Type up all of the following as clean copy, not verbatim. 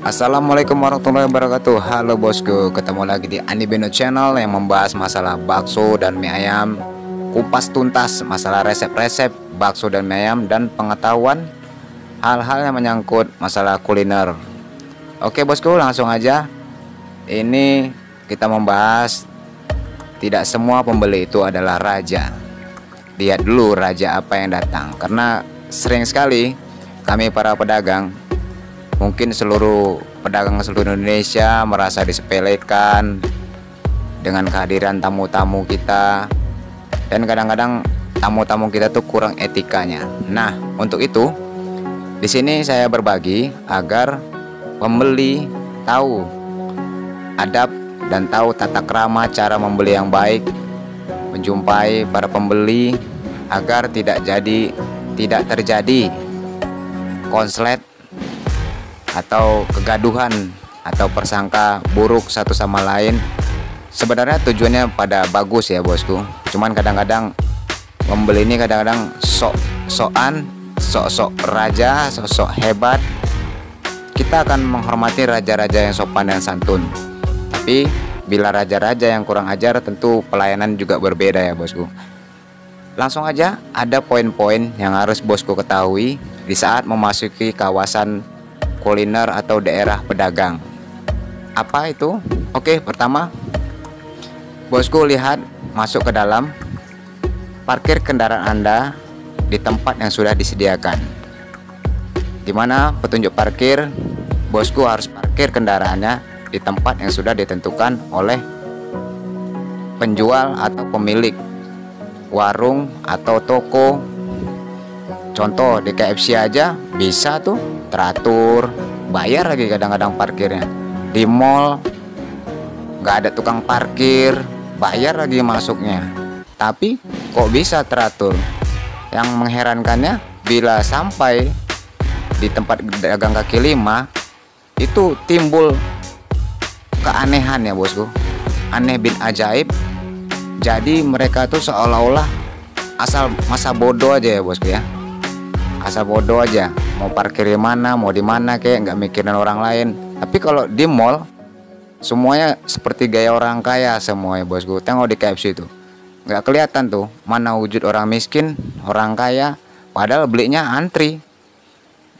Assalamualaikum warahmatullahi wabarakatuh. Halo bosku, ketemu lagi di Anibeno Channel yang membahas masalah bakso dan mie ayam, kupas tuntas masalah resep-resep bakso dan mie ayam, dan pengetahuan hal-hal yang menyangkut masalah kuliner. Oke bosku, langsung aja. Ini kita membahas tidak semua pembeli itu adalah raja. Lihat dulu raja apa yang datang, karena sering sekali kami para pedagang, mungkin seluruh pedagang seluruh Indonesia merasa disepelekan dengan kehadiran tamu-tamu kita, dan kadang-kadang tamu-tamu kita tuh kurang etikanya. Nah, untuk itu di sini saya berbagi agar pembeli tahu adab dan tahu tata krama cara membeli yang baik, menjumpai para pembeli agar tidak terjadi konslet atau kegaduhan atau persangka buruk satu sama lain. Sebenarnya tujuannya pada bagus ya bosku, cuman kadang-kadang pembeli ini kadang-kadang sok-sok raja, sok-sok hebat. Kita akan menghormati raja-raja yang sopan dan santun, tapi bila raja-raja yang kurang ajar, tentu pelayanan juga berbeda ya bosku. Langsung aja, ada poin-poin yang harus bosku ketahui di saat memasuki kawasan kuliner atau daerah pedagang. Apa itu? Oke, pertama, bosku lihat masuk ke dalam, parkir kendaraan Anda di tempat yang sudah disediakan. Dimana petunjuk parkir, bosku harus parkir kendaraannya di tempat yang sudah ditentukan oleh penjual atau pemilik warung atau toko. Contoh di KFC aja bisa tuh teratur, bayar lagi kadang-kadang parkirnya. Di mall nggak ada tukang parkir, bayar lagi masuknya. Tapi kok bisa teratur? Yang mengherankannya, bila sampai di tempat dagang kaki lima itu timbul keanehan ya bosku, aneh bin ajaib. Jadi mereka tuh seolah-olah asal masa bodoh aja ya bosku ya, asal bodoh aja, mau parkir di mana, mau di mana, kayak nggak mikirin orang lain. Tapi kalau di mall semuanya seperti gaya orang kaya semuanya bosku. Tengok di KFC itu nggak kelihatan tuh mana wujud orang miskin, orang kaya, padahal belinya antri,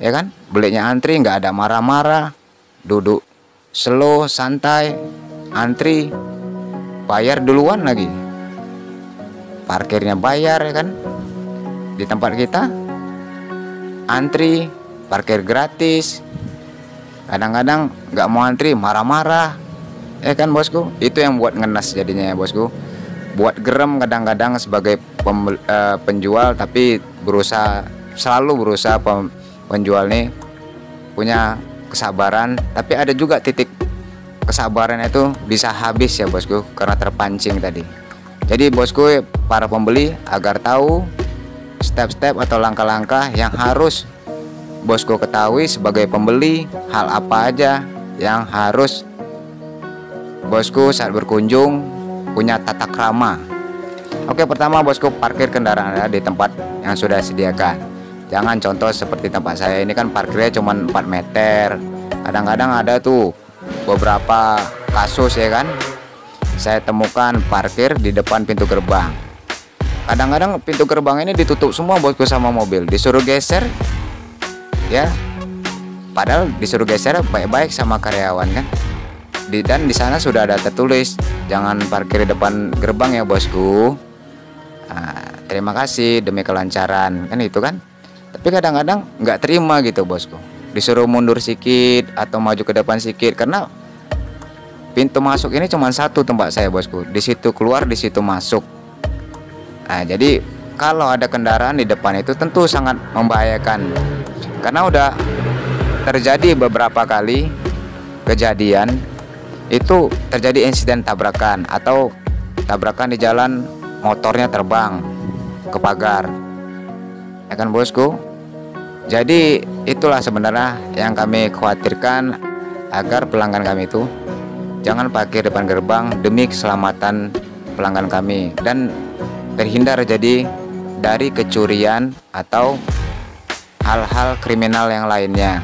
ya kan? Belinya antri, nggak ada marah-marah, duduk slow, santai, antri, bayar duluan lagi, parkirnya bayar ya kan. Di tempat kita antri, parkir gratis, kadang-kadang nggak mau antri marah-marah ya kan bosku. Itu yang buat ngenes jadinya ya bosku, buat gerem kadang-kadang sebagai penjual. Tapi selalu berusaha penjual nih punya kesabaran, tapi ada juga titik kesabaran itu bisa habis ya bosku karena terpancing tadi. Jadi bosku, para pembeli agar tahu step-step atau langkah-langkah yang harus bosku ketahui sebagai pembeli, hal apa aja yang harus bosku saat berkunjung punya tata krama. Oke, pertama bosku, parkir kendaraan Anda di tempat yang sudah disediakan. Jangan contoh seperti tempat saya ini kan parkirnya cuma 4 meter. Kadang-kadang ada tuh beberapa kasus ya kan, saya temukan parkir di depan pintu gerbang. Kadang-kadang pintu gerbang ini ditutup semua bosku sama mobil, disuruh geser ya, padahal disuruh geser baik-baik sama karyawan kan. Dan di sana sudah ada tertulis jangan parkir di depan gerbang ya bosku. Terima kasih demi kelancaran kan, itu kan. Tapi kadang-kadang nggak terima gitu bosku, disuruh mundur sedikit atau maju ke depan sedikit, karena pintu masuk ini cuma satu tempat saya bosku, di situ keluar, di situ masuk. Nah, jadi kalau ada kendaraan di depan itu tentu sangat membahayakan, karena udah terjadi beberapa kali kejadian itu, terjadi insiden tabrakan atau tabrakan di jalan, motornya terbang ke pagar ya kan bosku. Jadi itulah sebenarnya yang kami khawatirkan, agar pelanggan kami itu jangan parkir depan gerbang demi keselamatan pelanggan kami dan terhindar jadi dari kecurian atau hal-hal kriminal yang lainnya.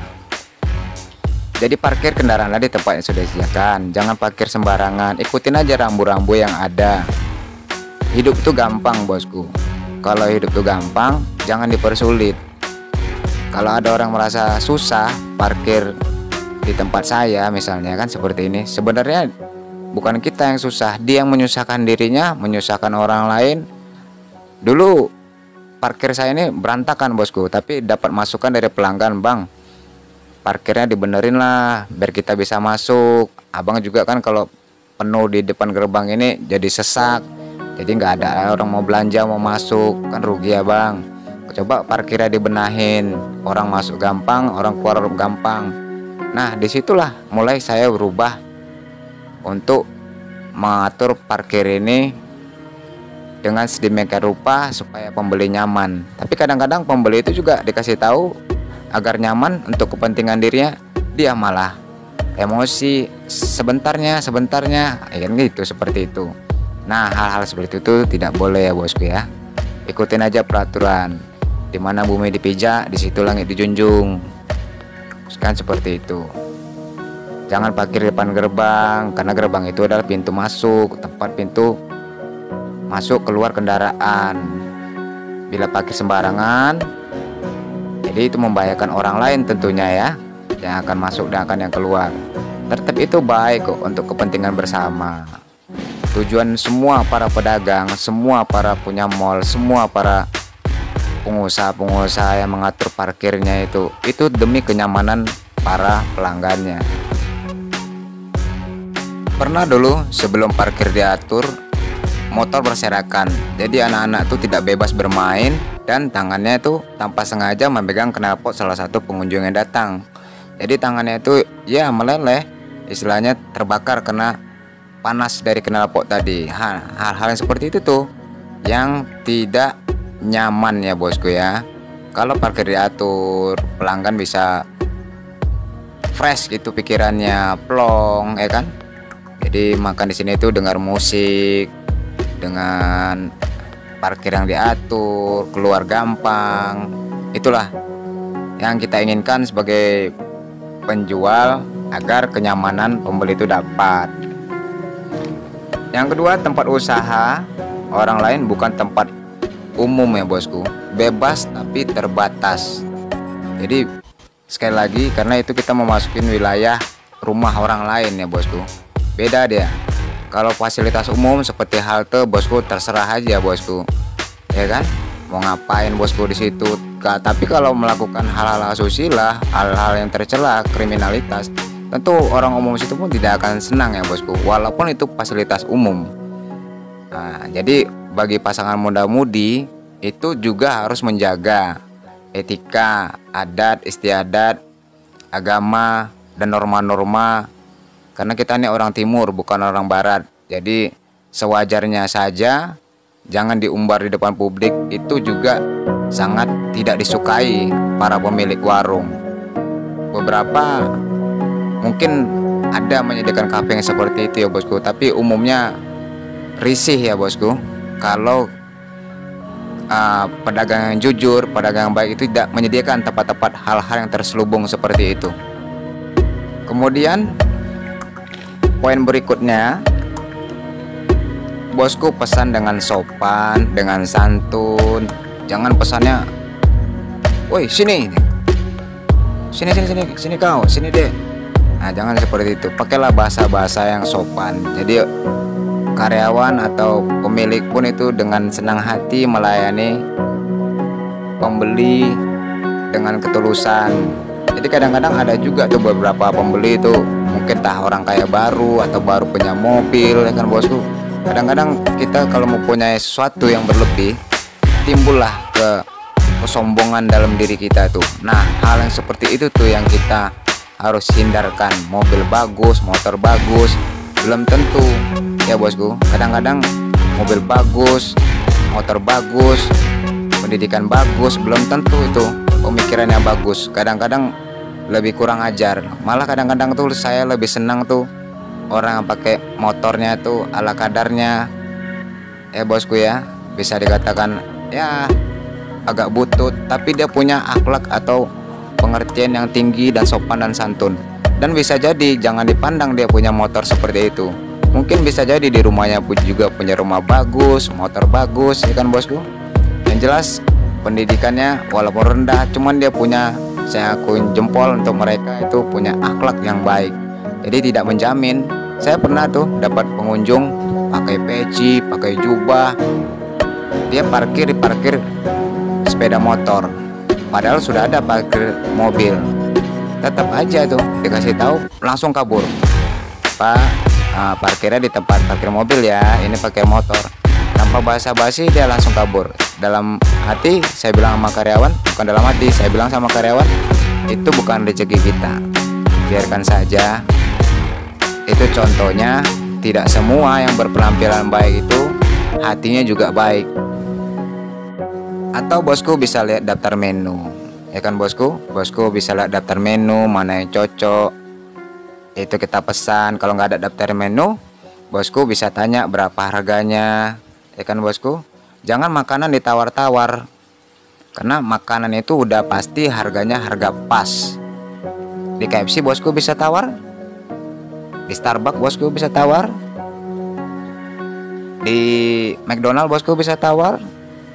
Jadi parkir kendaraanlah di tempat yang sudah disediakan, jangan parkir sembarangan, ikutin aja rambu-rambu yang ada. Hidup tuh gampang bosku. Kalau hidup tuh gampang, jangan dipersulit. Kalau ada orang merasa susah parkir di tempat saya misalnya kan seperti ini, sebenarnya bukan kita yang susah, dia yang menyusahkan dirinya, menyusahkan orang lain. Dulu parkir saya ini berantakan bosku, tapi dapat masukan dari pelanggan, bang, parkirnya dibenerin lah biar kita bisa masuk. Abang juga kan kalau penuh di depan gerbang ini jadi sesak, jadi nggak ada orang mau belanja mau masuk, kan rugi ya bang. Coba parkirnya dibenahin, orang masuk gampang, orang keluar gampang. Nah disitulah mulai saya berubah untuk mengatur parkir ini dengan sedemikian rupa supaya pembeli nyaman. Tapi kadang-kadang pembeli itu juga dikasih tahu agar nyaman untuk kepentingan dirinya, dia malah emosi sebentarnya ya kan gitu, seperti itu. Nah hal-hal seperti itu tidak boleh ya bosku ya. Ikutin aja peraturan. Dimana bumi dipijak, di situ langit dijunjung. Kan seperti itu. Jangan parkir depan gerbang, karena gerbang itu adalah pintu masuk, tempat pintu masuk keluar kendaraan. Bila parkir sembarangan, jadi itu membahayakan orang lain tentunya ya, yang akan masuk dan akan yang keluar. Tertib itu baik kok untuk kepentingan bersama. Tujuan semua para pedagang, semua para punya mall, semua para pengusaha-pengusaha yang mengatur parkirnya itu demi kenyamanan para pelanggannya. Pernah dulu sebelum parkir diatur, motor berserakan, jadi anak-anak itu tidak bebas bermain dan tangannya itu tanpa sengaja memegang knalpot salah satu pengunjung yang datang. Jadi tangannya itu ya meleleh, istilahnya terbakar karena panas dari knalpot tadi. Hal-hal yang seperti itu tuh yang tidak nyaman ya bosku ya. Kalau parkir diatur, pelanggan bisa fresh gitu pikirannya, plong ya kan. Jadi makan di sini itu dengar musik, dengan parkir yang diatur, keluar gampang. Itulah yang kita inginkan sebagai penjual, agar kenyamanan pembeli itu dapat. Yang kedua, tempat usaha orang lain bukan tempat umum ya bosku, bebas tapi terbatas. Jadi sekali lagi, karena itu kita memasukin wilayah rumah orang lain ya bosku, beda dia. Kalau fasilitas umum seperti halte bosku, terserah aja bosku, ya kan, mau ngapain bosku di situ. Tapi kalau melakukan hal-hal asusila, hal-hal yang tercela, kriminalitas, tentu orang umum situ pun tidak akan senang ya bosku, walaupun itu fasilitas umum. Nah, jadi bagi pasangan muda-mudi itu juga harus menjaga etika, adat istiadat, agama, dan norma-norma. Karena kita ini orang timur bukan orang barat, jadi sewajarnya saja, jangan diumbar di depan publik. Itu juga sangat tidak disukai para pemilik warung. Beberapa mungkin ada menyediakan kafe yang seperti itu ya bosku, tapi umumnya risih ya bosku kalau pedagang yang jujur, pedagang yang baik itu tidak menyediakan tempat-tempat hal-hal yang terselubung seperti itu. Kemudian poin berikutnya, bosku, pesan dengan sopan, dengan santun. Jangan pesannya, woi sini kau, sini deh. Nah jangan seperti itu, pakailah bahasa-bahasa yang sopan. Jadi karyawan atau pemilik pun itu dengan senang hati melayani pembeli dengan ketulusan. Jadi kadang-kadang ada juga tuh beberapa pembeli itu mungkin orang kaya baru atau baru punya mobil ya kan bosku. Kadang-kadang kita kalau mempunyai sesuatu yang berlebih, timbullah kesombongan dalam diri kita tuh. Nah hal yang seperti itu tuh yang kita harus hindarkan. Mobil bagus, motor bagus, belum tentu ya bosku. Kadang-kadang mobil bagus, motor bagus, pendidikan bagus, belum tentu itu pemikirannya bagus. Kadang-kadang lebih kurang ajar. Malah kadang-kadang tuh saya lebih senang tuh orang yang pakai motornya tuh ala kadarnya ya bosku ya. Bisa dikatakan ya agak butut, tapi dia punya akhlak atau pengertian yang tinggi dan sopan dan santun. Dan bisa jadi jangan dipandang dia punya motor seperti itu, mungkin bisa jadi di rumahnya pun juga punya rumah bagus, motor bagus, ya kan bosku. Yang jelas pendidikannya walaupun rendah, cuman dia punya, saya akuin jempol untuk mereka itu punya akhlak yang baik. Jadi tidak menjamin. Saya pernah tuh dapat pengunjung pakai peci, pakai jubah, dia parkir di parkir sepeda motor, padahal sudah ada parkir mobil. Tetap aja tuh dikasih tahu langsung kabur. Pak, parkirnya di tempat parkir mobil ya, ini pakai motor. Tanpa basa-basi dia langsung kabur. Dalam hati saya bilang sama karyawan, bukan dalam hati, saya bilang sama karyawan, itu bukan rezeki kita, biarkan saja. Itu contohnya, tidak semua yang berpenampilan baik itu hatinya juga baik. Atau bosku bisa lihat daftar menu, ya kan bosku. Bosku bisa lihat daftar menu mana yang cocok, itu kita pesan. Kalau nggak ada daftar menu, bosku bisa tanya berapa harganya, ya kan bosku. Jangan makanan ditawar-tawar, karena makanan itu udah pasti harganya harga pas. Di KFC bosku bisa tawar, di Starbucks bosku bisa tawar, di McDonald bosku bisa tawar.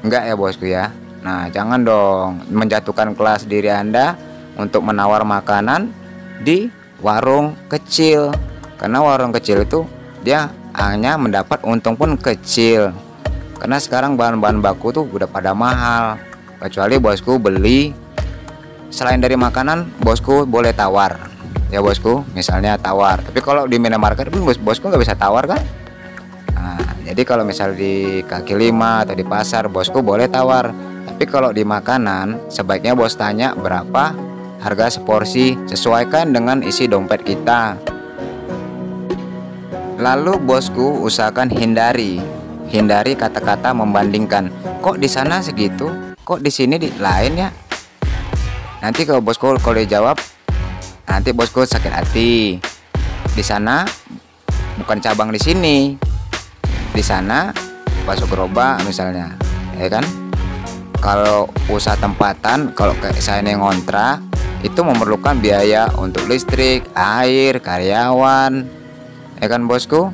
Enggak ya bosku ya. Nah jangan dong menjatuhkan kelas diri Anda untuk menawar makanan di warung kecil, karena warung kecil itu dia hanya mendapat untung pun kecil, karena sekarang bahan-bahan baku tuh udah pada mahal. Kecuali bosku beli selain dari makanan, bosku boleh tawar ya bosku, misalnya tawar. Tapi kalau di minimarket pun bosku nggak bisa tawar kan. Nah, jadi kalau misal di kaki lima atau di pasar bosku boleh tawar. Tapi kalau di makanan sebaiknya bos tanya berapa harga seporsi, sesuaikan dengan isi dompet kita. Lalu bosku usahakan hindari kata-kata membandingkan. Kok di sana segitu, kok di sini di lain ya. Nanti kalau bosku kalau dijawab, nanti bosku sakit hati. Di sana bukan cabang di sini. Di sana bakso gerobak misalnya, ya kan. Kalau usaha tempatan, kalau kayak saya nih ngontrak, itu memerlukan biaya untuk listrik, air, karyawan, ya kan bosku.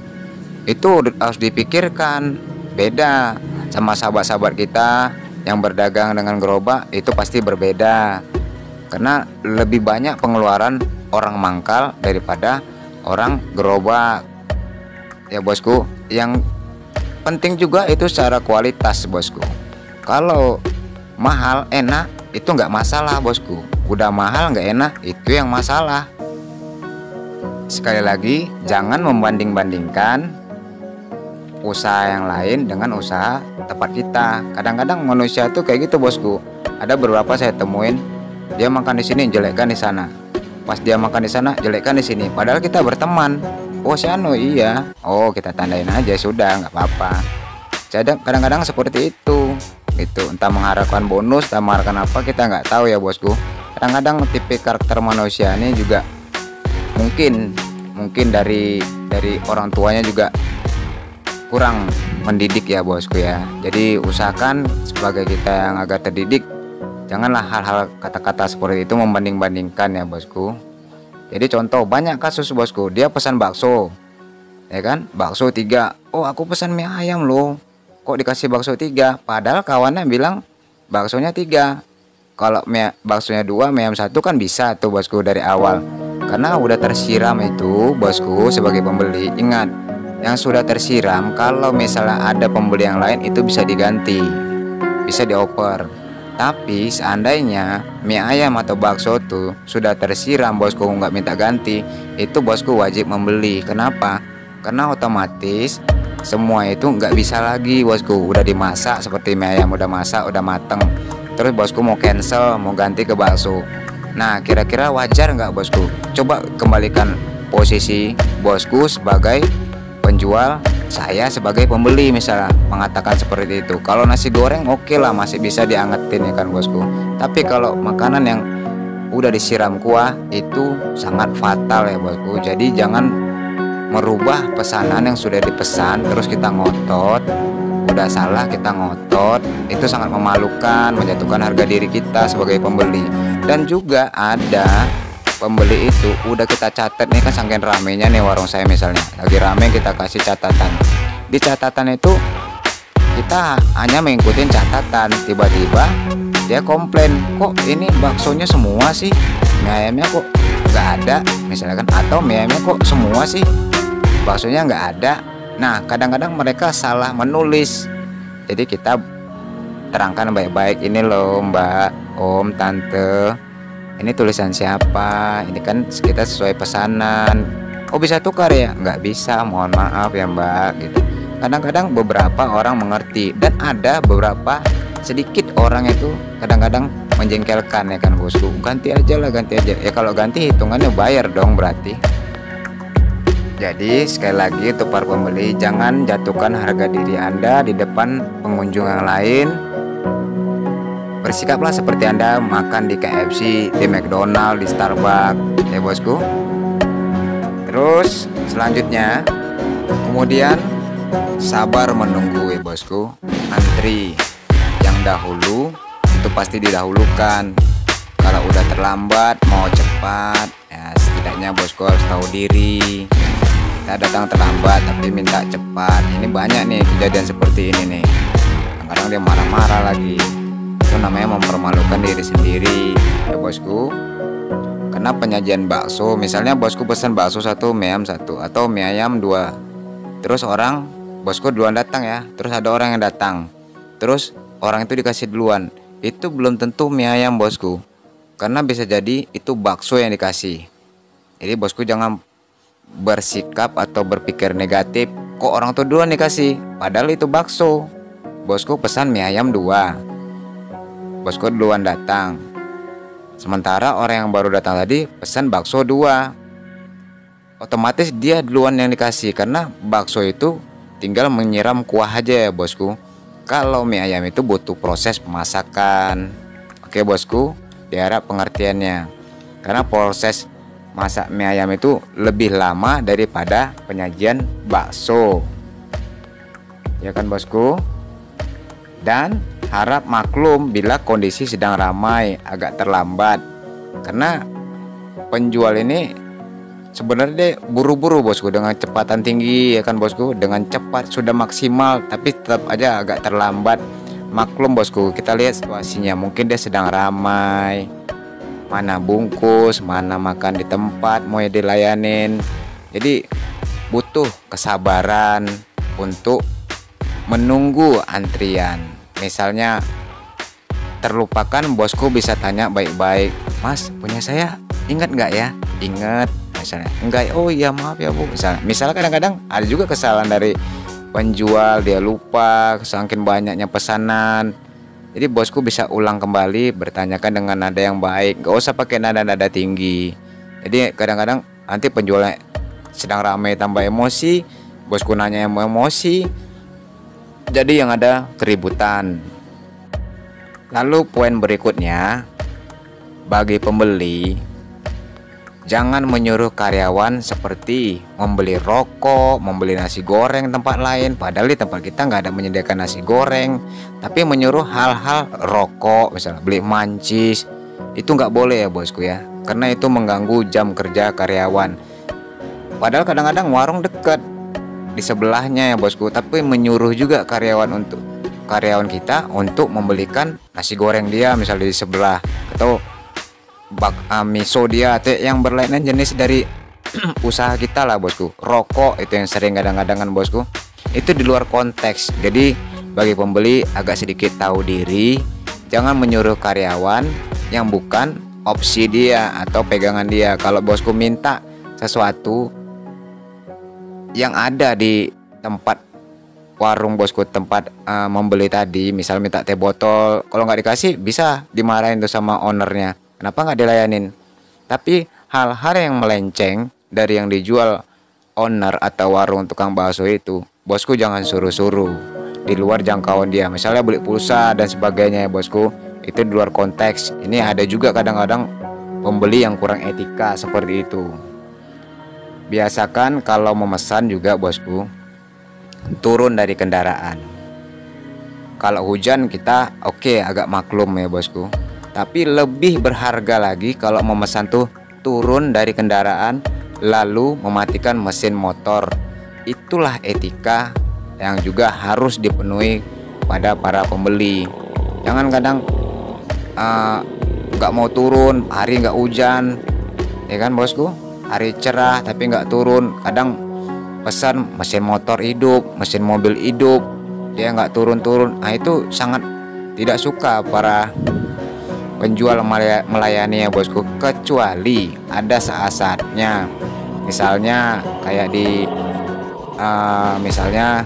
Itu harus dipikirkan. Beda sama sahabat-sahabat kita yang berdagang dengan gerobak, itu pasti berbeda, karena lebih banyak pengeluaran orang mangkal daripada orang gerobak ya bosku. Yang penting juga itu secara kualitas bosku. Kalau mahal enak itu nggak masalah bosku, udah mahal nggak enak itu yang masalah. Sekali lagi, jangan membanding-bandingkan usaha yang lain dengan usaha tempat kita. Kadang-kadang manusia tuh kayak gitu bosku. Ada beberapa saya temuin, dia makan di sini jelekkan di sana, pas dia makan di sana jelekkan di sini, padahal kita berteman. Oh si anu iya, oh kita tandain aja sudah, nggak apa-apa. Kadang-kadang seperti itu entah mengharapkan bonus, entah mengharapkan apa, kita nggak tahu ya bosku. Kadang-kadang tipe karakter manusia ini juga mungkin dari orang tuanya juga kurang mendidik ya bosku ya. Jadi usahakan sebagai kita yang agak terdidik, janganlah hal-hal kata-kata seperti itu membanding-bandingkan ya bosku. Jadi contoh banyak kasus bosku, dia pesan bakso, ya kan, bakso 3, oh aku pesan mie ayam loh, kok dikasih bakso 3, padahal kawannya bilang baksonya 3. Kalau baksonya 2, mie ayam 1 kan bisa tuh bosku dari awal, karena udah tersiram itu bosku. Sebagai pembeli ingat, yang sudah tersiram kalau misalnya ada pembeli yang lain itu bisa diganti, bisa dioper. Tapi seandainya mie ayam atau bakso tuh sudah tersiram bosku, nggak minta ganti, itu bosku wajib membeli. Kenapa? Karena otomatis semua itu nggak bisa lagi bosku, udah dimasak seperti mie ayam udah masak, udah mateng, terus bosku mau cancel, mau ganti ke bakso. Nah kira-kira wajar nggak bosku? Coba kembalikan posisi bosku sebagai penjual, saya sebagai pembeli misalnya mengatakan seperti itu. Kalau nasi goreng oke lah, masih bisa diangetin ya kan bosku. Tapi kalau makanan yang udah disiram kuah itu sangat fatal ya bosku. Jadi jangan merubah pesanan yang sudah dipesan terus kita ngotot. Udah salah kita ngotot, itu sangat memalukan, menjatuhkan harga diri kita sebagai pembeli. Dan juga ada pembeli itu udah kita catat nih kan, saking ramenya nih warung saya misalnya lagi rame, kita kasih catatan. Di catatan itu kita hanya mengikuti catatan, tiba-tiba dia komplain, kok ini baksonya semua sih, mie ayamnya kok nggak ada misalnya kan, atau mie ayamnya kok semua sih, baksonya nggak ada. Nah kadang-kadang mereka salah menulis, jadi kita terangkan baik-baik, ini loh mbak, om, tante, ini tulisan siapa, ini kan kita sesuai pesanan. Oh bisa tukar ya? Nggak bisa, mohon maaf ya mbak gitu. Kadang-kadang beberapa orang mengerti, dan ada beberapa sedikit orang itu kadang-kadang menjengkelkan ya kan bosku, ganti aja lah, ganti aja ya. Kalau ganti hitungannya bayar dong berarti. Jadi sekali lagi untuk para pembeli, jangan jatuhkan harga diri Anda di depan pengunjung yang lain. Bersikaplah seperti Anda makan di KFC, di McDonald, di Starbucks ya bosku. Terus selanjutnya, kemudian sabar menunggu ya bosku. Antri yang dahulu itu pasti didahulukan. Kalau udah terlambat mau cepat ya, setidaknya bosku harus tahu diri. Kita datang terlambat tapi minta cepat. Ini banyak nih kejadian seperti ini nih. Kadang-kadang dia marah-marah lagi. Itu namanya mempermalukan diri sendiri ya bosku. Karena penyajian bakso, misalnya bosku pesan bakso 1, mie ayam 1, atau mie ayam 2. Terus bosku duluan datang ya, terus ada orang yang datang, terus orang itu dikasih duluan. Itu belum tentu mie ayam bosku, karena bisa jadi itu bakso yang dikasih. Jadi bosku jangan bersikap atau berpikir negatif, kok orang tuh duluan dikasih, padahal itu bakso. Bosku pesan mie ayam 2, bosku duluan datang, sementara orang yang baru datang tadi pesan bakso 2. Otomatis dia duluan yang dikasih, karena bakso itu tinggal menyiram kuah aja ya bosku. Kalau mie ayam itu butuh proses pemasakan. Oke bosku, diharap pengertiannya, karena proses masak mie ayam itu lebih lama daripada penyajian bakso ya kan bosku. Dan harap maklum bila kondisi sedang ramai, agak terlambat, karena penjual ini sebenarnya buru-buru bosku, dengan kecepatan tinggi ya kan bosku, dengan cepat sudah maksimal, tapi tetap aja agak terlambat. Maklum bosku, kita lihat situasinya, mungkin dia sedang ramai, mana bungkus, mana makan di tempat mau dilayanin. Jadi butuh kesabaran untuk menunggu antrian. Misalnya terlupakan, bosku bisa tanya baik-baik, mas punya saya ingat nggak ya? Ingat misalnya, enggak, oh iya maaf ya bu, misalnya kadang-kadang ada juga kesalahan dari penjual, dia lupa saking banyaknya pesanan. Jadi bosku bisa ulang kembali, bertanyakan dengan nada yang baik, gak usah pakai nada-nada tinggi. Jadi kadang-kadang nanti penjualnya sedang ramai tambah emosi, bosku nanya yang emosi, jadi yang ada keributan. Lalu poin berikutnya, bagi pembeli, jangan menyuruh karyawan seperti membeli rokok, membeli nasi goreng tempat lain, padahal di tempat kita nggak ada menyediakan nasi goreng. Tapi menyuruh hal-hal rokok, misalnya beli mancis, itu nggak boleh ya bosku ya, karena itu mengganggu jam kerja karyawan. Padahal kadang-kadang warung dekat di sebelahnya ya bosku, tapi menyuruh juga karyawan kita untuk membelikan nasi goreng dia misalnya di sebelah, atau miso dia, atau yang berlainan jenis dari usaha kita lah bosku. Rokok itu yang sering kadang-kadang bosku, itu di luar konteks. Jadi bagi pembeli agak sedikit tahu diri, jangan menyuruh karyawan yang bukan opsi dia atau pegangan dia. Kalau bosku minta sesuatu yang ada di tempat warung bosku, tempat membeli tadi, misal minta teh botol, kalau nggak dikasih bisa dimarahin tuh sama ownernya, kenapa nggak dilayanin. Tapi hal-hal yang melenceng dari yang dijual owner atau warung tukang bakso itu, bosku jangan suruh-suruh di luar jangkauan dia. Misalnya beli pulsa dan sebagainya ya bosku, itu di luar konteks. Ini ada juga kadang-kadang pembeli yang kurang etika seperti itu. Biasakan kalau memesan juga bosku, turun dari kendaraan. Kalau hujan kita oke, agak maklum ya bosku. Tapi lebih berharga lagi kalau memesan tuh turun dari kendaraan lalu mematikan mesin motor. Itulah etika yang juga harus dipenuhi pada para pembeli. Jangan kadang nggak mau turun, hari nggak hujan, ya kan bosku, hari cerah tapi nggak turun. Kadang pesan mesin motor hidup, mesin mobil hidup, dia nggak turun-turun. Nah itu sangat tidak suka para penjual melayani ya bosku, kecuali ada saat-saatnya. Misalnya kayak di misalnya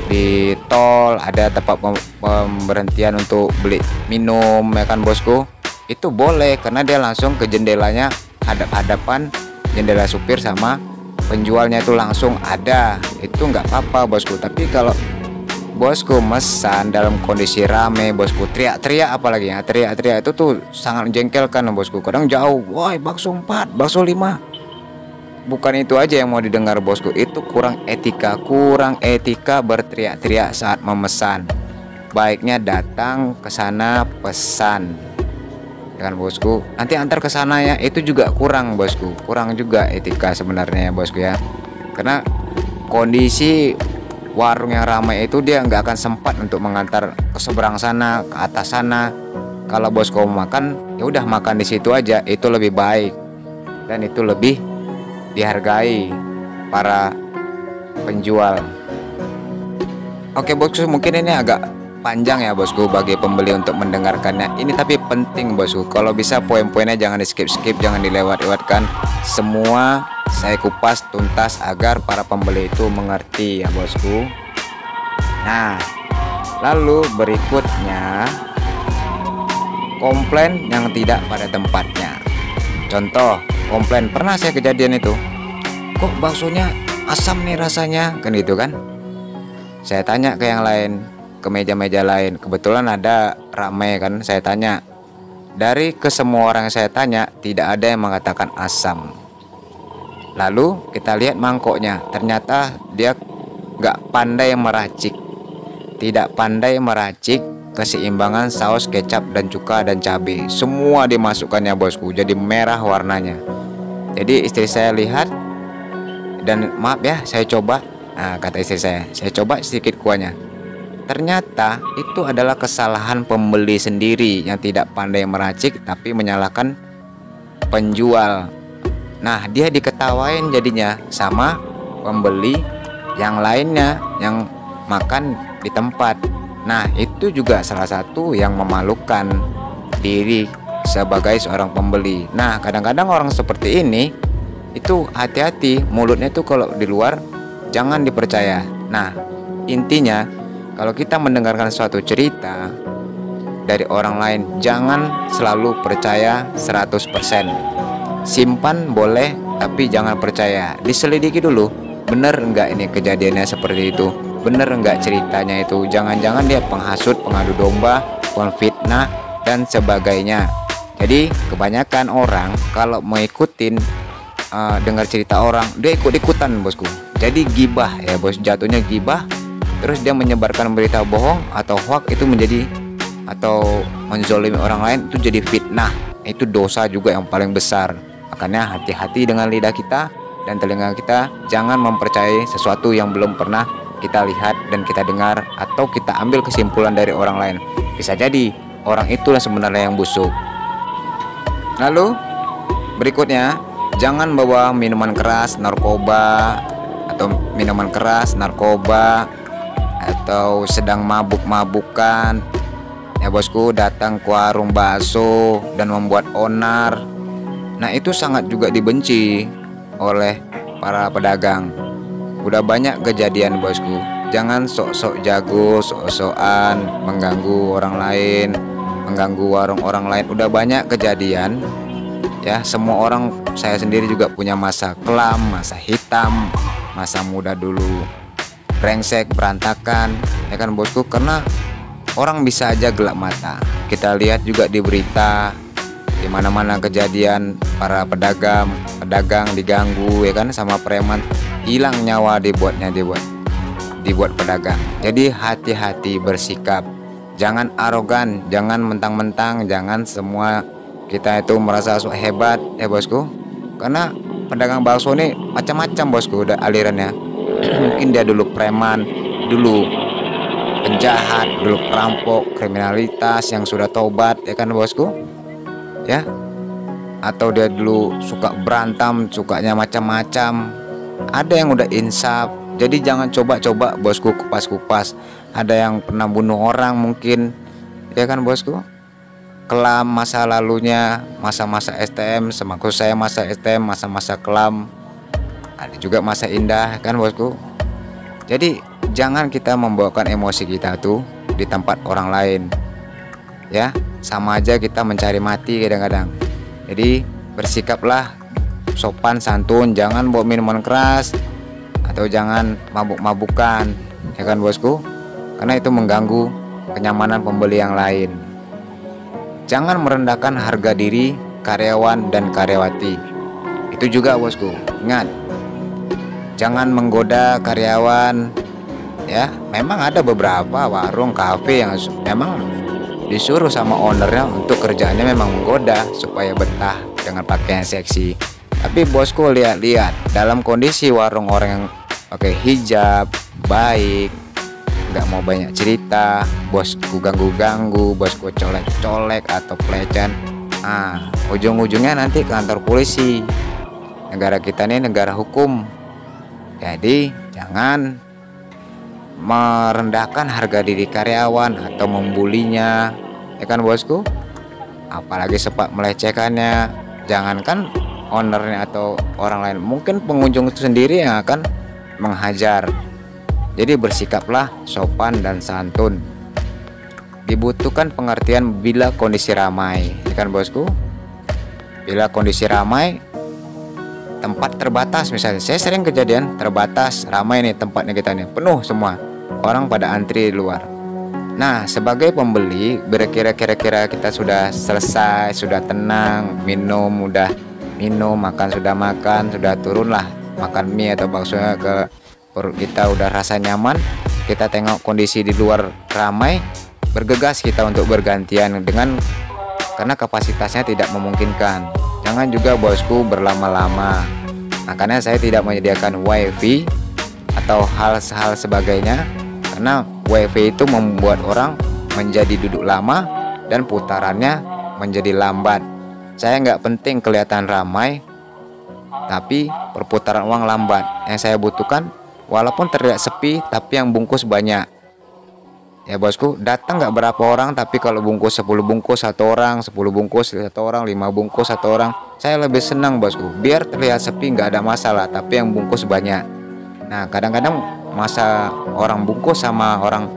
di tol ada tempat pemberhentian untuk beli minum, ya kan bosku, itu boleh karena dia langsung ke jendelanya, hadap-hadapan jendela supir sama penjualnya itu langsung ada, itu nggak apa-apa bosku. Tapi kalau bosku mesan dalam kondisi rame bosku, teriak-teriak, apalagi ya teriak-teriak, itu tuh sangat menjengkelkan bosku. Kadang jauh, woi bakso 4, bakso 5. Bukan itu aja yang mau didengar bosku, itu kurang etika berteriak-teriak saat memesan. Baiknya datang ke sana pesan, ya kan bosku. Nanti antar ke sana ya, itu juga kurang bosku, kurang juga etika sebenarnya ya bosku ya. Karena kondisi warung yang ramai itu dia nggak akan sempat untuk mengantar ke seberang sana, ke atas sana. Kalau bosku mau makan, ya udah makan di situ aja, itu lebih baik dan itu lebih dihargai para penjual. Oke bosku, mungkin ini agak panjang ya bosku bagi pembeli untuk mendengarkannya ini, tapi penting bosku. Kalau bisa poin-poinnya jangan di skip-skip, jangan dilewat-lewatkan. Semua saya kupas tuntas agar para pembeli itu mengerti ya bosku. Nah, lalu berikutnya komplain yang tidak pada tempatnya. Contoh, komplain pernah saya kejadian itu, kok baksonya asam nih rasanya, kan gitu kan. Saya tanya ke yang lain, ke meja-meja lain, kebetulan ada ramai kan, saya tanya. Dari ke semua orang yang saya tanya, tidak ada yang mengatakan asam. Lalu kita lihat mangkoknya, ternyata dia nggak pandai meracik, tidak pandai meracik keseimbangan saus kecap dan cuka dan cabai. Semua dimasukkannya bosku, jadi merah warnanya. Jadi istri saya lihat dan maaf ya, saya coba. Nah, kata istri saya coba sedikit kuahnya. Ternyata itu adalah kesalahan pembeli sendiri yang tidak pandai meracik tapi menyalahkan penjual. Nah, dia diketawain jadinya sama pembeli yang lainnya yang makan di tempat. Nah, itu juga salah satu yang memalukan diri sebagai seorang pembeli. Nah, kadang-kadang orang seperti ini itu hati-hati, mulutnya itu kalau di luar jangan dipercaya. Nah, intinya kalau kita mendengarkan suatu cerita dari orang lain, jangan selalu percaya 100%. Simpan boleh, tapi jangan percaya. Diselidiki dulu, bener enggak ini kejadiannya seperti itu, bener enggak ceritanya itu. Jangan-jangan dia penghasut, pengadu domba, pemfitnah dan sebagainya. Jadi kebanyakan orang kalau mau ikutin dengar cerita orang, dia ikut-ikutan bosku. Jadi gibah ya bos, jatuhnya gibah. Terus dia menyebarkan berita bohong atau hoax, itu menjadi atau menzolimi orang lain, itu jadi fitnah. Itu dosa juga yang paling besar. Makanya hati-hati dengan lidah kita dan telinga kita, jangan mempercayai sesuatu yang belum pernah kita lihat dan kita dengar atau kita ambil kesimpulan dari orang lain. Bisa jadi orang itulah sebenarnya yang busuk. Lalu berikutnya, jangan bawa minuman keras, narkoba, atau minuman keras, narkoba, atau sedang mabuk-mabukan ya bosku, datang ke warung bakso dan membuat onar. Nah, itu sangat juga dibenci oleh para pedagang. Udah banyak kejadian bosku. Jangan sok-sok jago, sok-sokan mengganggu orang lain, mengganggu warung orang lain. Udah banyak kejadian ya. Semua orang, saya sendiri juga punya masa kelam, masa hitam, masa muda dulu, brengsek, berantakan ya kan bosku. Karena orang bisa aja gelap mata. Kita lihat juga di berita, di mana-mana kejadian para pedagang diganggu ya kan sama preman, hilang nyawa dibuat pedagang. Jadi hati-hati bersikap, jangan arogan, jangan mentang-mentang, jangan semua kita itu merasa sok hebat ya bosku. Karena pedagang bakso ini macam-macam bosku, udah alirannya. Mungkin dia dulu preman, dulu penjahat, dulu perampok, kriminalitas yang sudah tobat, ya kan bosku, ya. Atau dia dulu suka berantem, sukanya macam-macam. Ada yang udah insaf. Jadi jangan coba-coba bosku kupas-kupas. Ada yang pernah bunuh orang mungkin, ya kan bosku. Kelam masa lalunya, masa-masa STM, semaksud saya masa STM, masa-masa kelam. Ada juga masa indah, kan bosku. Jadi jangan kita membawakan emosi kita tuh di tempat orang lain, ya. Sama aja kita mencari mati kadang-kadang. Jadi bersikaplah sopan santun, jangan bawa minuman keras atau jangan mabuk-mabukan, ya kan bosku, karena itu mengganggu kenyamanan pembeli yang lain. Jangan merendahkan harga diri karyawan dan karyawati. Itu juga bosku, ingat, jangan menggoda karyawan, ya. Memang ada beberapa warung kafe yang memang disuruh sama ownernya untuk kerjaannya memang menggoda supaya betah dengan pakaian seksi. Tapi bosku lihat-lihat dalam kondisi warung orang yang pakai hijab baik, nggak mau banyak cerita, bosku ganggu-ganggu, bosku colek-colek atau pelecehan, ujung-ujungnya nanti kantor polisi. Negara kita ini negara hukum. Jadi jangan merendahkan harga diri karyawan atau membulinya, ya kan bosku. Apalagi sempat melecehkannya. Jangankan ownernya atau orang lain, mungkin pengunjung itu sendiri yang akan menghajar. Jadi bersikaplah sopan dan santun. Dibutuhkan pengertian bila kondisi ramai, ya kan bosku. Bila kondisi ramai, tempat terbatas misalnya, saya sering kejadian terbatas, ramai nih tempatnya kita nih, penuh semua, orang pada antri di luar. Nah, sebagai pembeli, kira-kira kita sudah selesai, sudah tenang, udah minum, makan sudah makan, sudah turunlah makan mie atau baksonya ke perut kita, udah rasa nyaman. Kita tengok kondisi di luar ramai, bergegas kita untuk bergantian karena kapasitasnya tidak memungkinkan. Jangan juga bosku berlama-lama. Makanya saya tidak menyediakan wifi atau hal-hal sebagainya, karena wifi itu membuat orang menjadi duduk lama dan putarannya menjadi lambat. Saya nggak penting kelihatan ramai tapi perputaran uang lambat. Yang saya butuhkan walaupun terlihat sepi tapi yang bungkus banyak, ya bosku. Datang nggak berapa orang, tapi kalau bungkus 10 bungkus satu orang, 10 bungkus satu orang, 5 bungkus satu orang, saya lebih senang bosku. Biar terlihat sepi nggak ada masalah, tapi yang bungkus banyak. Nah, kadang-kadang masa orang bungkus sama orang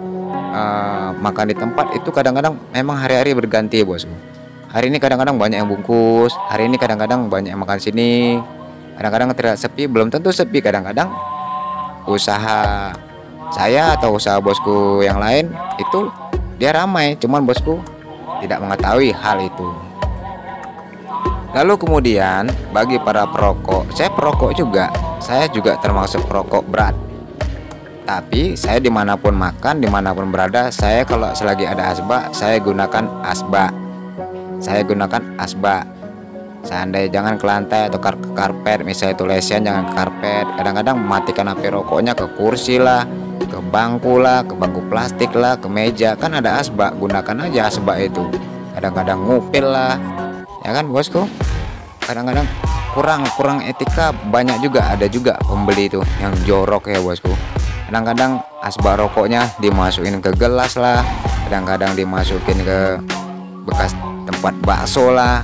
makan di tempat itu kadang-kadang memang hari-hari berganti bosku. Hari ini kadang-kadang banyak yang bungkus, hari ini kadang-kadang banyak yang makan sini, kadang-kadang terlihat sepi. Belum tentu sepi, kadang-kadang usaha saya atau usaha bosku yang lain itu dia ramai, cuman bosku tidak mengetahui hal itu. Lalu kemudian bagi para perokok, saya perokok juga, saya juga termasuk perokok berat. Tapi saya dimanapun makan, dimanapun berada, saya kalau selagi ada asbak, saya gunakan asbak. Saya gunakan asbak. Seandainya jangan ke lantai atau ke karpet, misalnya itu lesen jangan ke karpet. Kadang-kadang matikan api rokoknya ke kursi lah, ke bangku plastik lah, ke meja. Kan ada asbak, gunakan aja asbak itu. Kadang-kadang ngupil lah, ya kan bosku. Kadang-kadang kurang etika, banyak juga, ada juga pembeli itu yang jorok ya bosku. Kadang-kadang asbak rokoknya dimasukin ke gelas lah, kadang-kadang dimasukin ke bekas tempat bakso lah.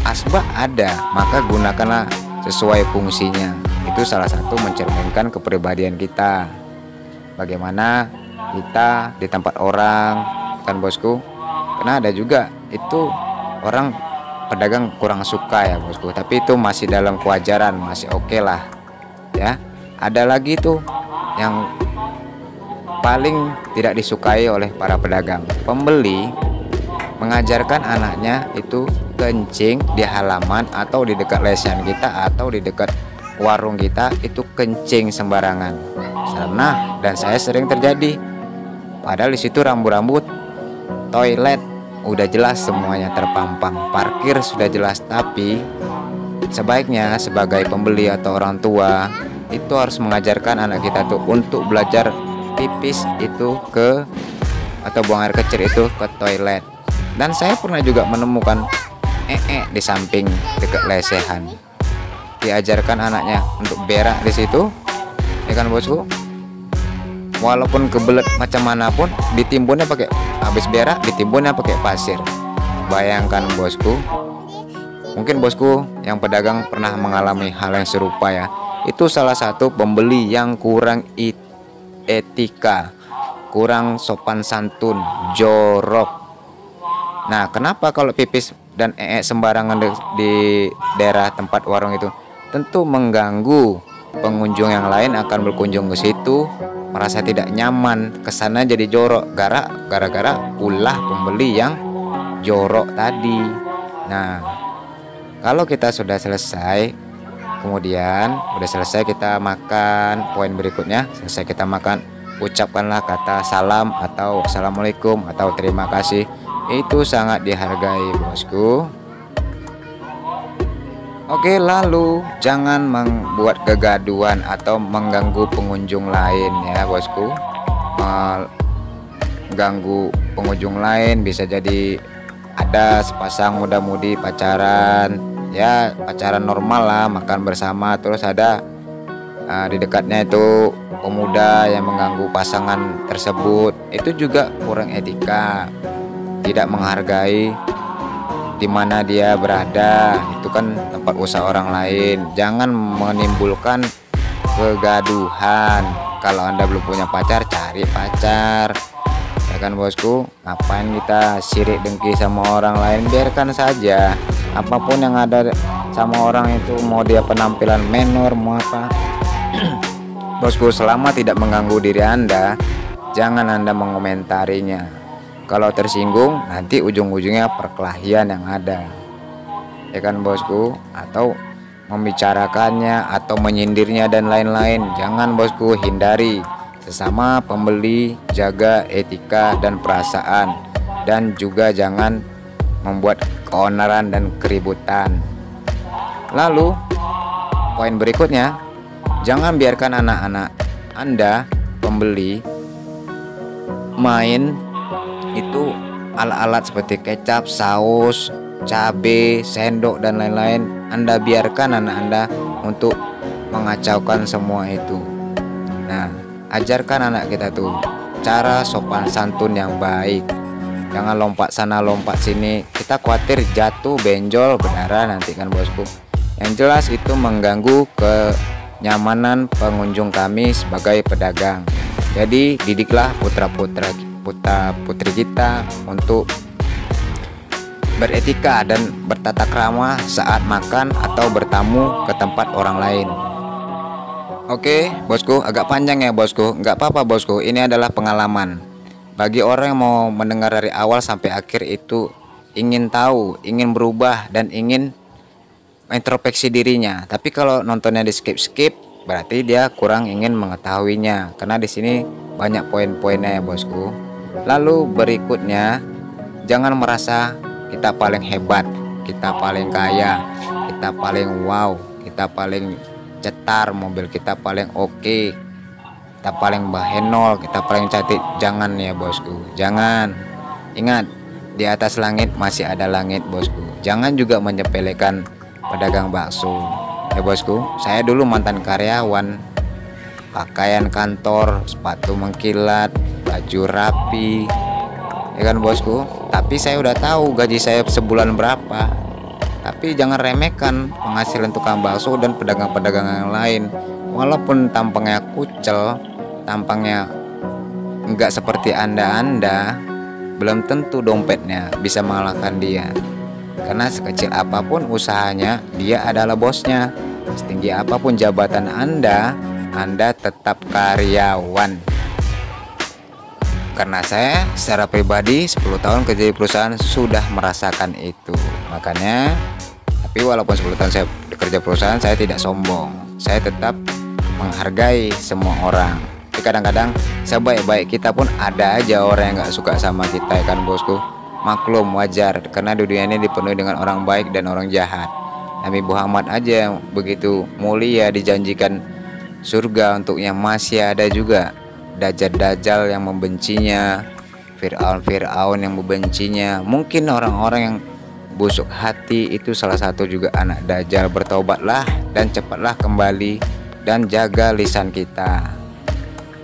Asbak ada, maka gunakanlah sesuai fungsinya. Itu salah satu mencerminkan kepribadian kita, bagaimana kita di tempat orang, kan bosku. Karena ada juga itu orang pedagang kurang suka ya bosku, tapi itu masih dalam kewajaran, masih oke lah ya. Ada lagi tuh yang paling tidak disukai oleh para pedagang, pembeli mengajarkan anaknya itu kencing di halaman atau di dekat lesen kita atau di dekat warung kita, itu kencing sembarangan. Nah, dan saya sering terjadi, padahal di situ rambu-rambu toilet udah jelas semuanya terpampang, parkir sudah jelas, tapi sebaiknya sebagai pembeli atau orang tua itu harus mengajarkan anak kita tuh untuk belajar pipis itu ke atau buang air kecil itu ke toilet. Dan saya pernah juga menemukan di samping dekat lesehan. Diajarkan anaknya untuk berak di situ, ya kan bosku. Walaupun kebelet macam manapun, ditimbunnya pakai, habis berak ditimbunnya pakai pasir. Bayangkan bosku. Mungkin bosku yang pedagang pernah mengalami hal yang serupa ya. Itu salah satu pembeli yang kurang etika, kurang sopan santun, jorok. Nah, kenapa kalau pipis dan sembarangan di daerah tempat warung itu? Tentu mengganggu pengunjung yang lain akan berkunjung ke situ, merasa tidak nyaman, kesana jadi jorok gara-gara ulah pembeli yang jorok tadi. Nah, kalau kita sudah selesai, kemudian udah selesai kita makan, poin berikutnya selesai kita makan, ucapkanlah kata salam atau assalamualaikum atau terima kasih. Itu sangat dihargai bosku. Oke, lalu jangan membuat kegaduhan atau mengganggu pengunjung lain ya bosku. Mengganggu pengunjung lain bisa jadi ada sepasang muda-mudi pacaran, ya pacaran normal lah, makan bersama, terus ada di dekatnya itu pemuda yang mengganggu pasangan tersebut. Itu juga kurang etika, tidak menghargai di mana dia berada, itu kan tempat usaha orang lain. Jangan menimbulkan kegaduhan. Kalau Anda belum punya pacar, cari pacar, ya kan bosku. Ngapain kita sirik dengki sama orang lain? Biarkan saja, apapun yang ada sama orang itu, mau dia penampilan menor mau apa bosku, selama tidak mengganggu diri Anda, jangan Anda mengomentarinya. Kalau tersinggung, nanti ujung-ujungnya perkelahian yang ada, ya kan bosku, atau membicarakannya atau menyindirnya dan lain-lain. Jangan bosku, hindari. Sesama pembeli, jaga etika dan perasaan, dan juga jangan membuat keonaran dan keributan. Lalu poin berikutnya, jangan biarkan anak-anak Anda pembeli main itu alat-alat seperti kecap, saus, cabai, sendok dan lain-lain. Anda biarkan anak Anda untuk mengacaukan semua itu. Nah, ajarkan anak kita tuh cara sopan santun yang baik. Jangan lompat sana lompat sini, kita khawatir jatuh, benjol, berdarah nanti kan bosku. Yang jelas itu mengganggu kenyamanan pengunjung kami sebagai pedagang. Jadi didiklah putra-putri kita untuk beretika dan bertata krama saat makan atau bertamu ke tempat orang lain. Oke bosku, agak panjang ya bosku, nggak apa-apa bosku, ini adalah pengalaman. Bagi orang yang mau mendengar dari awal sampai akhir itu ingin tahu, ingin berubah, dan ingin introspeksi dirinya. Tapi kalau nontonnya di skip-skip, berarti dia kurang ingin mengetahuinya, karena di sini banyak poin-poinnya ya bosku. Lalu berikutnya, jangan merasa kita paling hebat, kita paling kaya, kita paling wow, kita paling cetar, mobil kita paling oke, kita paling bahenol, kita paling cantik. Jangan ya bosku, jangan. Ingat, di atas langit masih ada langit bosku. Jangan juga menyepelekan pedagang bakso ya bosku. Saya dulu mantan karyawan, pakaian kantor, sepatu mengkilat, baju rapi, ya kan bosku. Tapi saya udah tahu gaji saya sebulan berapa. Tapi jangan remehkan penghasilan tukang bakso dan pedagang-pedagang yang lain. Walaupun tampangnya kucel, tampangnya enggak seperti anda, belum tentu dompetnya bisa mengalahkan dia. Karena sekecil apapun usahanya, dia adalah bosnya. Setinggi apapun jabatan Anda tetap karyawan. Karena saya secara pribadi 10 tahun kerja di perusahaan sudah merasakan itu. Makanya, tapi walaupun 10 tahun saya bekerja perusahaan, saya tidak sombong. Saya tetap menghargai semua orang. Tapi kadang-kadang sebaik-baik kita pun ada aja orang yang gak suka sama kita, ya kan bosku. Maklum, wajar, karena dunia ini dipenuhi dengan orang baik dan orang jahat. Nabi Muhammad aja yang begitu mulia dijanjikan surga untuknya, masih ada juga dajjal-dajjal yang membencinya, Fir'aun yang membencinya. Mungkin orang-orang yang busuk hati itu salah satu juga anak dajjal. Bertobatlah dan cepatlah kembali dan jaga lisan kita.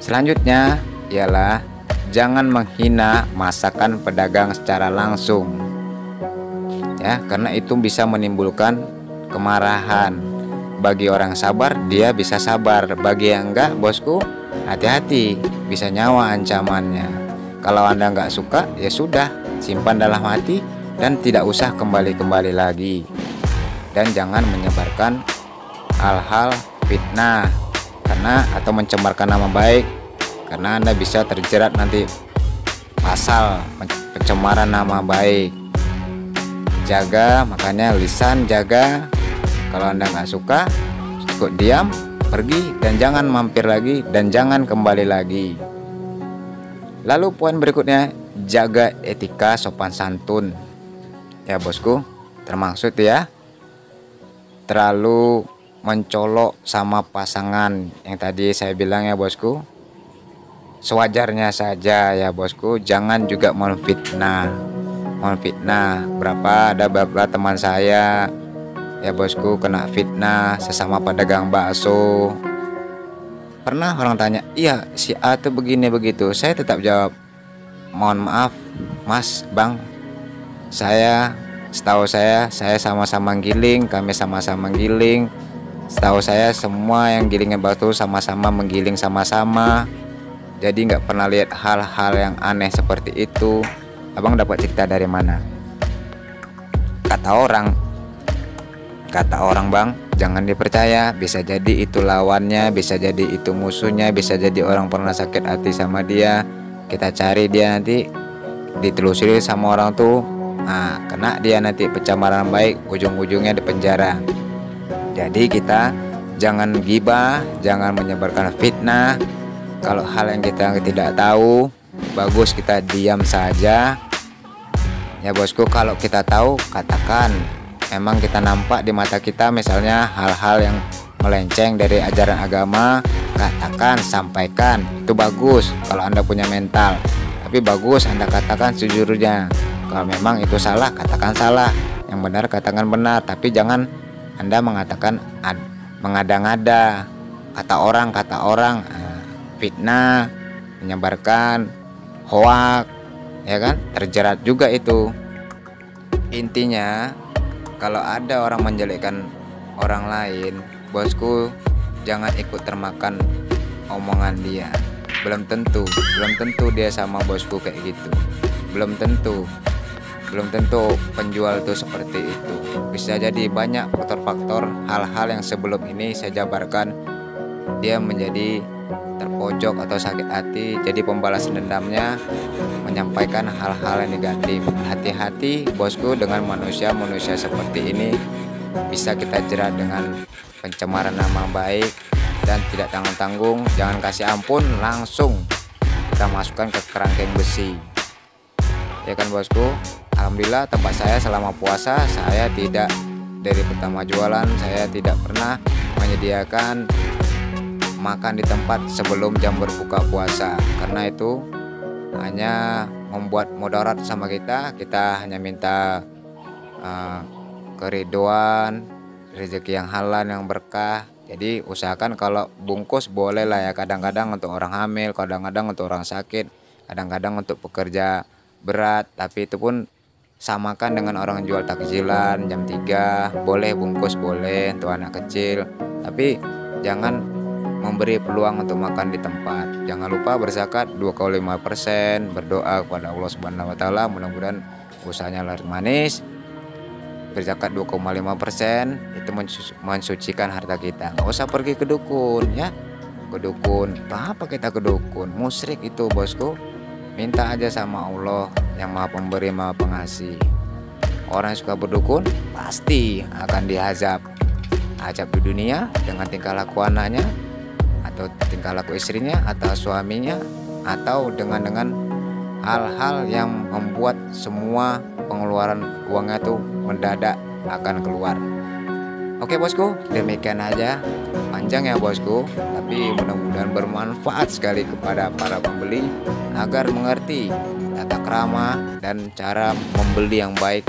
Selanjutnya ialah jangan menghina masakan pedagang secara langsung, ya, karena itu bisa menimbulkan kemarahan. Bagi orang sabar, dia bisa sabar. Bagi yang enggak, bosku, hati-hati, bisa nyawa ancamannya. Kalau Anda enggak suka, ya sudah, simpan dalam hati dan tidak usah kembali-kembali lagi. Dan jangan menyebarkan hal-hal fitnah atau mencemarkan nama baik, karena Anda bisa terjerat nanti pasal pencemaran nama baik. Jaga, makanya lisan jaga. Kalau Anda nggak suka, cukup diam, pergi, dan jangan mampir lagi, dan jangan kembali lagi. Lalu poin berikutnya, jaga etika sopan santun, ya bosku. Termaksud ya, terlalu mencolok sama pasangan yang tadi saya bilang ya bosku, sewajarnya saja ya bosku. Jangan juga memfitnah. Ada beberapa teman saya ya bosku kena fitnah sesama pedagang bakso. Pernah orang tanya, iya si A tuh begini begitu. Saya tetap jawab, mohon maaf mas, bang, setahu saya sama-sama giling, kami sama-sama giling. Setahu saya semua yang gilingan batu sama-sama menggiling sama-sama. Jadi nggak pernah lihat hal-hal yang aneh seperti itu. Abang dapat cerita dari mana? Kata orang bang, jangan dipercaya. Bisa jadi itu lawannya, bisa jadi itu musuhnya, bisa jadi orang pernah sakit hati sama dia. Kita cari dia, nanti ditelusuri sama orang tuh, nah kena dia nanti pencemaran baik, ujung-ujungnya di penjara. Jadi kita jangan gibah, jangan menyebarkan fitnah. Kalau hal yang kita tidak tahu, bagus kita diam saja ya bosku. Kalau kita tahu, katakan. Memang kita nampak di mata kita misalnya hal-hal yang melenceng dari ajaran agama, katakan, sampaikan. Itu bagus kalau Anda punya mental. Tapi bagus Anda katakan sejujurnya. Kalau memang itu salah, katakan salah. Yang benar katakan benar. Tapi jangan Anda mengatakan mengada-ngada, kata orang, fitnah, menyebarkan hoak, ya kan, terjerat juga itu. Intinya kalau ada orang menjelekkan orang lain, bosku, jangan ikut termakan omongan dia. Belum tentu dia sama bosku kayak gitu. Belum tentu penjual itu seperti itu. Bisa jadi banyak faktor-faktor, hal-hal yang sebelum ini saya jabarkan, dia menjadi terpojok atau sakit hati, jadi pembalasan dendamnya menyampaikan hal-hal yang negatif. Hati-hati bosku dengan manusia seperti ini, bisa kita jerat dengan pencemaran nama baik dan tidak tanggung-tanggung. Jangan kasih ampun, langsung kita masukkan ke kerangkeng besi, ya kan bosku. Alhamdulillah tempat saya selama puasa, saya tidak, dari pertama jualan saya tidak pernah menyediakan makan di tempat sebelum jam berbuka puasa, karena itu hanya membuat mudarat sama kita. Kita hanya minta keriduan, rezeki yang halal, yang berkah. Jadi usahakan kalau bungkus boleh lah ya, kadang-kadang untuk orang hamil, kadang-kadang untuk orang sakit, kadang-kadang untuk pekerja berat. Tapi itu pun samakan dengan orang jual takjilan jam 3, boleh bungkus, boleh untuk anak kecil. Tapi jangan memberi peluang untuk makan di tempat. Jangan lupa berzakat 2,5%, berdoa kepada Allah Subhanahu wa taala, mudah-mudahan usahanya laris manis. Berzakat 2,5% itu mensucikan harta kita. Nggak usah pergi ke dukun ya. Ke dukun, apa kita ke dukun? Musyrik itu bosku. Minta aja sama Allah yang Maha Pemberi, Maha Pengasih. Orang yang suka berdukun pasti akan diazab. Azab di dunia dengan tingkah laku anaknya, atau tingkah laku istrinya atau suaminya, atau dengan hal-hal yang membuat semua pengeluaran uangnya tuh mendadak akan keluar. Oke bosku, demikian aja. Panjang ya bosku, tapi mudah-mudahan bermanfaat sekali kepada para pembeli agar mengerti tata krama dan cara membeli yang baik